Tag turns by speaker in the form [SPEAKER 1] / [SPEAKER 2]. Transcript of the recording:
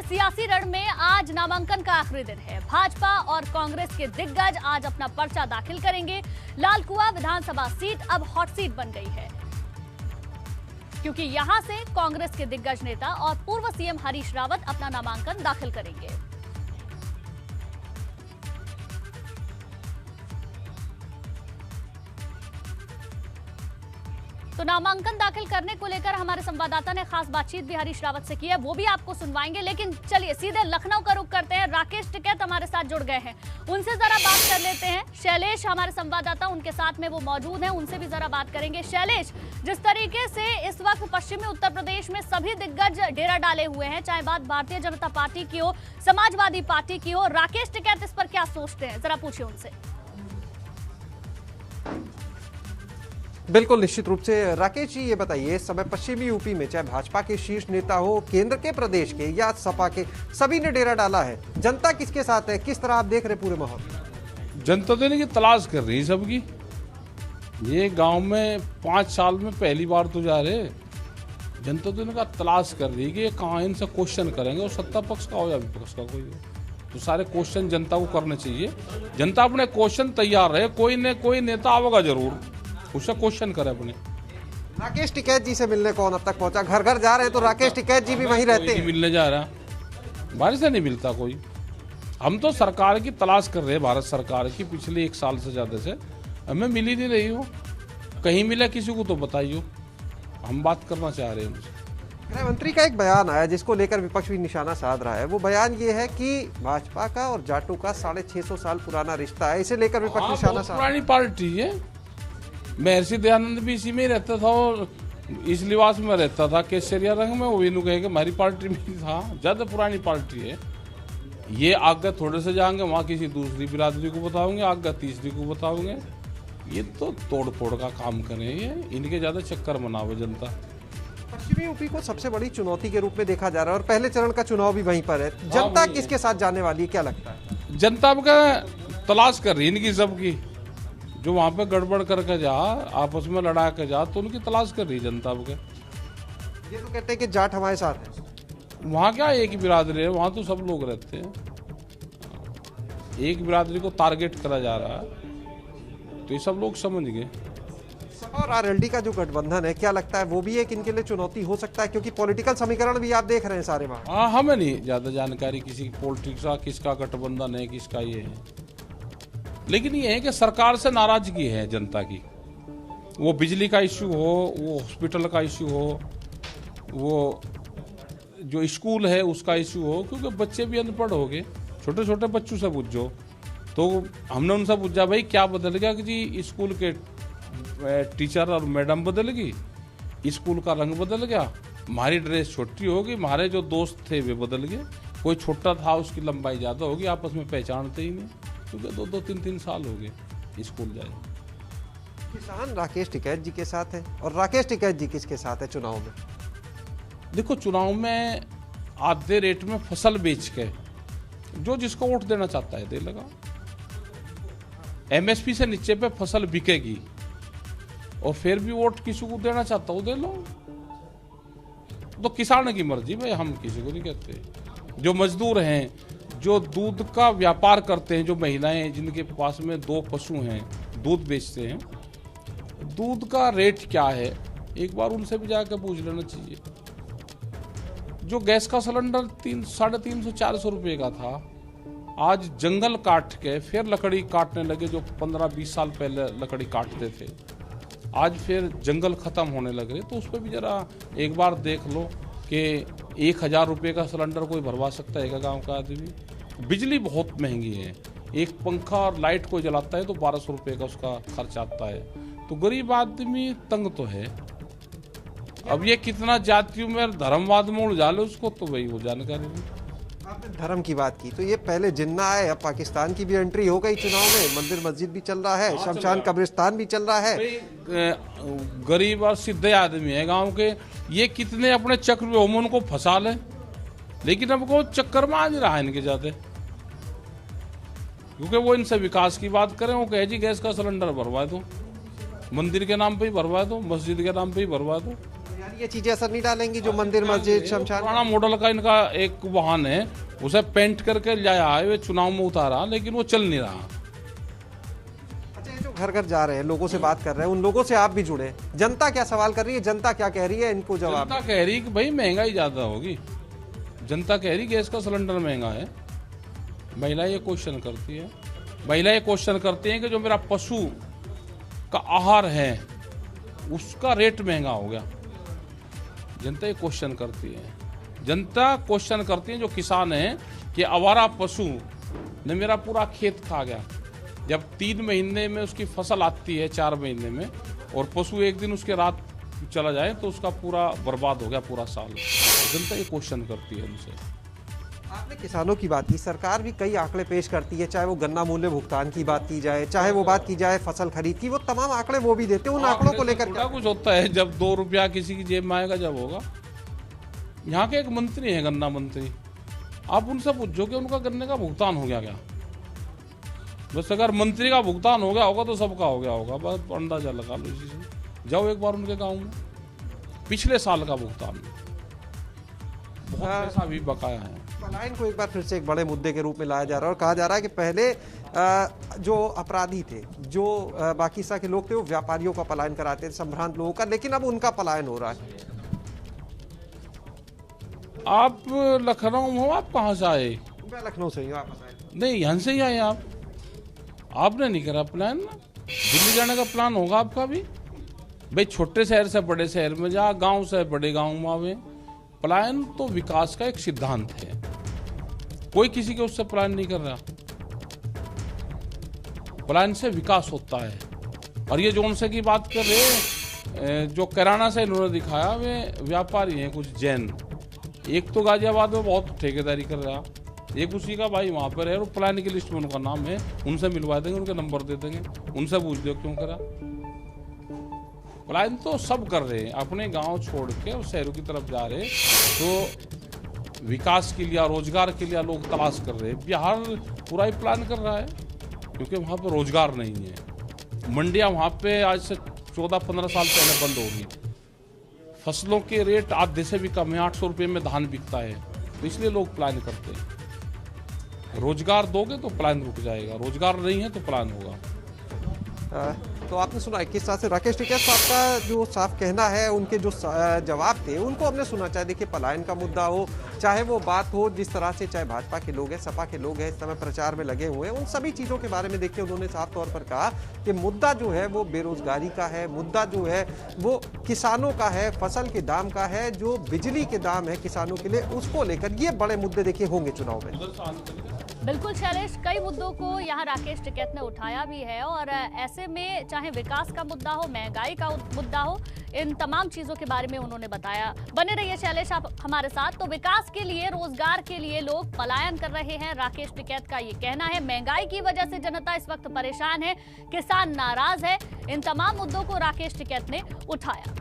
[SPEAKER 1] सियासी रण में आज नामांकन का आखिरी दिन है। भाजपा और कांग्रेस के दिग्गज आज अपना पर्चा दाखिल करेंगे। लालकुआं विधानसभा सीट अब हॉट सीट बन गई है, क्योंकि यहां से कांग्रेस के दिग्गज नेता और पूर्व सीएम हरीश रावत अपना नामांकन दाखिल करेंगे। तो नामांकन दाखिल करने को लेकर हमारे संवाददाता ने खास बातचीत भी हरीश रावत से की है, वो भी आपको सुनवाएंगे। लेकिन चलिए सीधे लखनऊ का रुख करते हैं। राकेश टिकैत हमारे साथ जुड़ गए हैं, उनसे जरा बात कर लेते हैं। शैलेश हमारे संवाददाता उनके साथ में वो मौजूद हैं, उनसे भी जरा बात करेंगे। शैलेश, जिस तरीके से इस वक्त पश्चिमी उत्तर प्रदेश में सभी दिग्गज डेरा डाले हुए हैं, चाहे बात भारतीय जनता पार्टी की हो, समाजवादी पार्टी की हो, राकेश टिकैत इस पर क्या सोचते हैं, जरा पूछिए उनसे।
[SPEAKER 2] बिल्कुल, निश्चित रूप से। राकेश जी, ये बताइए, इस समय पश्चिमी यूपी में चाहे भाजपा के शीर्ष नेता हो, केंद्र के, प्रदेश के या सपा के, सभी ने डेरा डाला है। जनता किसके साथ है, किस तरह आप देख रहे पूरे माहौल?
[SPEAKER 3] जनता तो इनकी तलाश कर रही है सबकी। ये गांव में 5 साल में पहली बार तो जा रहे। जनता तो इनका तलाश कर रही है कि ये कहाँ इनसे क्वेश्चन करेंगे, और सत्ता पक्ष का हो या विपक्ष का कोई हो, तो सारे क्वेश्चन जनता को करने चाहिए। जनता अपने क्वेश्चन तैयार रहे, कोई न कोई नेता आवेगा जरूर, उससे क्वेश्चन करे अपने।
[SPEAKER 2] राकेश टिकैत जी से मिलने कौन अब तक पहुंचा? घर घर जा रहे हैं तो राकेश टिकैत जी भी वहीं रहते हैं।
[SPEAKER 3] मिलने जा रहा, बाहर से नहीं मिलता कोई। हम तो सरकार की तलाश कर रहे हैं, भारत सरकार की, पिछले 1 साल से ज्यादा से हमें मिल ही नहीं रही हो। कहीं मिला किसी को तो बताइए, हम बात करना चाह रहे हैं।
[SPEAKER 2] गृह मंत्री का एक बयान आया जिसको लेकर विपक्ष भी निशाना साध रहा है। वो बयान ये है कि भाजपा का और जाटों का 650 साल पुराना रिश्ता है, इसे लेकर विपक्ष निशाना साध।
[SPEAKER 3] पुरानी पार्टी है। महर्षि दयानंद भी इसी में ही रहता था और इस लिबास में रहता था, केसरिया रंग में। वो भी कहे कि हमारी पार्टी में था, ज्यादा पुरानी पार्टी है। ये आगे थोड़े से जाएंगे, वहाँ किसी दूसरी बिरादरी को बताओगे, आगे तीसरी को बताओगे। ये तो तोड़ फोड़ का काम करें, ये इनके ज्यादा चक्कर मनावे जनता।
[SPEAKER 2] पश्चिमी यूपी को सबसे बड़ी चुनौती के रूप में देखा जा रहा है और पहले चरण का चुनाव भी वहीं पर है। जनता किसके साथ जाने वाली है, क्या लगता है?
[SPEAKER 3] जनता का तलाश कर रही है इनकी सबकी। जो वहाँ पे गड़बड़ करके जा, आपस में लड़ा के जा, तो उनकी तलाश कर रही जनता के।
[SPEAKER 2] ये तो कहते हैं कि जाट हमारे साथ है।
[SPEAKER 3] वहाँ क्या एक ही बिरादरी है, वहाँ तो सब लोग रहते हैं। एक बिरादरी को टारगेट करा जा रहा है, तो ये सब लोग समझ गए।
[SPEAKER 2] और आरएलडी का जो गठबंधन है, क्या लगता है वो भी एक इनके लिए चुनौती हो सकता है? क्योंकि पॉलिटिकल समीकरण भी आप देख रहे हैं सारे वहाँ।
[SPEAKER 3] हाँ, हमें नहीं ज्यादा जानकारी किसी पॉलिटिक्स का, किसका गठबंधन है, किसका ये है। लेकिन ये है कि सरकार से नाराजगी है जनता की। वो बिजली का इश्यू हो, वो हॉस्पिटल का इश्यू हो, वो जो स्कूल है उसका इश्यू हो, क्योंकि बच्चे भी अनपढ़ हो गए। छोटे छोटे बच्चों से पूछो, तो हमने उनसे पूछा, भाई क्या बदल गया? कि जी स्कूल के टीचर और मैडम बदल गई, स्कूल का रंग बदल गया, हमारी ड्रेस छोटी होगी, हमारे जो दोस्त थे वे बदल गए, कोई छोटा था उसकी लंबाई ज़्यादा होगी, आपस में पहचानते ही नहीं, क्योंकि 2-2, 3-3 साल हो गए स्कूल जाए।
[SPEAKER 2] किसान राकेश टिकैत जी के साथ है, और राकेश टिकैत जी किसके साथ है चुनाव में?
[SPEAKER 3] देखो, चुनाव में आधे रेट में फसल बेच के जो जिसको वोट देना चाहता है दे लगा। एमएसपी से नीचे पे फसल बिकेगी, और फिर भी वोट किसी को देना चाहता हो दे लो। तो किसान की मर्जी भाई, हम किसी को नहीं कहते। जो मजदूर हैं, जो दूध का व्यापार करते हैं, जो महिलाएं जिनके पास में 2 पशु हैं, दूध बेचते हैं, दूध का रेट क्या है एक बार उनसे भी जाकर पूछ लेना चाहिए। जो गैस का सिलेंडर 350-400 रुपये का था, आज जंगल काट के फिर लकड़ी काटने लगे। जो 15-20 साल पहले लकड़ी काटते थे, आज फिर जंगल खत्म होने लगे। तो उस पर भी जरा एक बार देख लो कि 1000 रुपये का सिलेंडर कोई भरवा सकता है क्या गाँव का आदमी? बिजली बहुत महंगी है, एक पंखा और लाइट कोई जलाता है तो 1200 रुपये का उसका खर्च आता है। तो गरीब आदमी तंग तो है। अब ये कितना जातियों में धर्मवाद में उलझा ले उसको, तो वही वो जानकारी नहीं।
[SPEAKER 2] आपने धर्म की बात की, तो ये पहले जिन्ना है, अब पाकिस्तान की भी एंट्री हो गई चुनाव में। मंदिर मस्जिद भी चल रहा है, शमशान कब्रिस्तान भी चल रहा है।
[SPEAKER 3] गरीब और सीधे आदमी है गांव के, ये कितने अपने चक्र में उनको फंसा ले, लेकिन अब को चक्कर में आ नहीं रहा है इनके जाते। क्योंकि वो इनसे विकास की बात करें, वो कहे जी गैस का सिलेंडर भरवा दो, मंदिर के नाम पे ही भरवा दो, मस्जिद के नाम पे ही भरवा दो।
[SPEAKER 2] यानी ये चीजें असर नहीं डालेंगी जो मंदिर मस्जिद शमशान।
[SPEAKER 3] पुराना मॉडल का इनका एक वाहन है, उसे पेंट करके लाया है, वे चुनाव में उतारा लेकिन वो चल नहीं रहा।
[SPEAKER 2] अच्छा, ये जो घर घर जा रहे हैं, लोगों से बात कर रहे हैं, उन लोगों से आप भी जुड़े, जनता क्या सवाल कर रही है, जनता क्या कह रही है, इनको जवाब।
[SPEAKER 3] जनता कह रही है कि भाई महंगाई ज्यादा होगी, जनता कह रही गैस का सिलेंडर महंगा है। महिला ये क्वेश्चन करती है, महिला ये क्वेश्चन करती है कि जो मेरा पशु का आहार है उसका रेट महंगा हो गया। जनता ये क्वेश्चन करती है, जनता क्वेश्चन करती है जो किसान है कि आवारा पशु ने मेरा पूरा खेत खा गया। जब 3 महीने में उसकी फसल आती है, 4 महीने में, और पशु एक दिन उसके रात चला जाए तो उसका पूरा बर्बाद हो गया पूरा साल। जनता ये क्वेश्चन करती है उनसे।
[SPEAKER 2] आपने किसानों की बात की, सरकार भी कई आंकड़े पेश करती है, चाहे वो गन्ना मूल्य भुगतान की बात की जाए, चाहे वो बात की जाए फसल खरीद की, वो तमाम आंकड़े वो भी देते हैं। उन आंकड़ों को लेकर
[SPEAKER 3] क्या कुछ होता है जब 2 रुपया किसी की जेब में आएगा जब होगा। यहाँ के एक मंत्री हैं, गन्ना मंत्री, आप उनसे पूछो कि उनका गन्ने का भुगतान हो गया क्या। बस अगर मंत्री का भुगतान हो गया होगा तो सबका हो गया होगा, बस अंदाजा लगा लो इसी से। जाओ एक बार उनके गाँव में, पिछले साल का भुगतान बहुत पैसा भी बकाया है।
[SPEAKER 2] पलायन को एक बार फिर से एक बड़े मुद्दे के रूप में लाया जा रहा है और कहा जा रहा है कि पहले जो अपराधी थे, जो बाकीसा के लोग थे, वो व्यापारियों का पलायन कराते थे, संभ्रांत लोगों का, लेकिन अब उनका पलायन हो रहा है। आप
[SPEAKER 3] लखनऊ में हो, आप कहाँ से आए?
[SPEAKER 2] मैं लखनऊ से ही हूँ, आप बताएं।
[SPEAKER 3] नहीं, यहाँ से ही आए आप, आपने नहीं करा प्लान ना। दिल्ली जाने का प्लान होगा आपका भी। भाई छोटे शहर से बड़े शहर में जा, गांव से बड़े गांव में आवे। पलायन तो विकास का एक सिद्धांत है, कोई किसी के उससे पलायन नहीं कर रहा। पलायन से विकास होता है। और ये जो उनसे की बात कर रहे, जो किराना से इन्होंने दिखाया, वे व्यापारी हैं कुछ जैन। एक तो गाजियाबाद में बहुत ठेकेदारी कर रहा, एक उसी का भाई वहाँ पर है और पलायन की लिस्ट में उनका नाम है। उनसे मिलवा देंगे, उनके नंबर दे देंगे, उनसे पूछ दो क्यों करा। पलायन तो सब कर रहे हैं, अपने गांव छोड़ के और शहरों की तरफ जा रहे, तो विकास के लिए, रोजगार के लिए लोग तलाश कर रहे हैं। बिहार पूरा ही प्लान कर रहा है क्योंकि वहाँ पर रोजगार नहीं है। मंडियाँ वहाँ पे आज से 14-15 साल पहले बंद होगी। फसलों के रेट आधे से भी कम है, 800 रुपये में धान बिकता है, तो इसलिए लोग प्लान करते हैं। रोजगार दोगे तो प्लान रुक जाएगा, रोजगार नहीं है तो प्लान होगा।
[SPEAKER 2] तो आपने सुना है किस तरह से राकेश टिकैत साहब का जो साफ कहना है, उनके जो जवाब थे उनको हमने सुना। चाहे देखिए पलायन का मुद्दा हो, चाहे वो बात हो जिस तरह से, चाहे भाजपा के लोग हैं, सपा के लोग हैं, इस समय प्रचार में लगे हुए हैं, उन सभी चीज़ों के बारे में देखिए उन्होंने साफ तौर पर कहा कि मुद्दा जो है वो बेरोजगारी का है, मुद्दा जो है वो किसानों का है, फसल के दाम का है, जो बिजली के दाम है किसानों के लिए, उसको लेकर ये बड़े मुद्दे देखिए होंगे चुनाव में।
[SPEAKER 1] बिल्कुल शैलेश, कई मुद्दों को यहाँ राकेश टिकैत ने उठाया भी है और ऐसे में चाहे विकास का मुद्दा हो, महंगाई का मुद्दा हो, इन तमाम चीजों के बारे में उन्होंने बताया। बने रहिए शैलेश आप हमारे साथ। तो विकास के लिए, रोजगार के लिए लोग पलायन कर रहे हैं, राकेश टिकैत का ये कहना है। महंगाई की वजह से जनता इस वक्त परेशान है, किसान नाराज है। इन तमाम मुद्दों को राकेश टिकैत ने उठाया।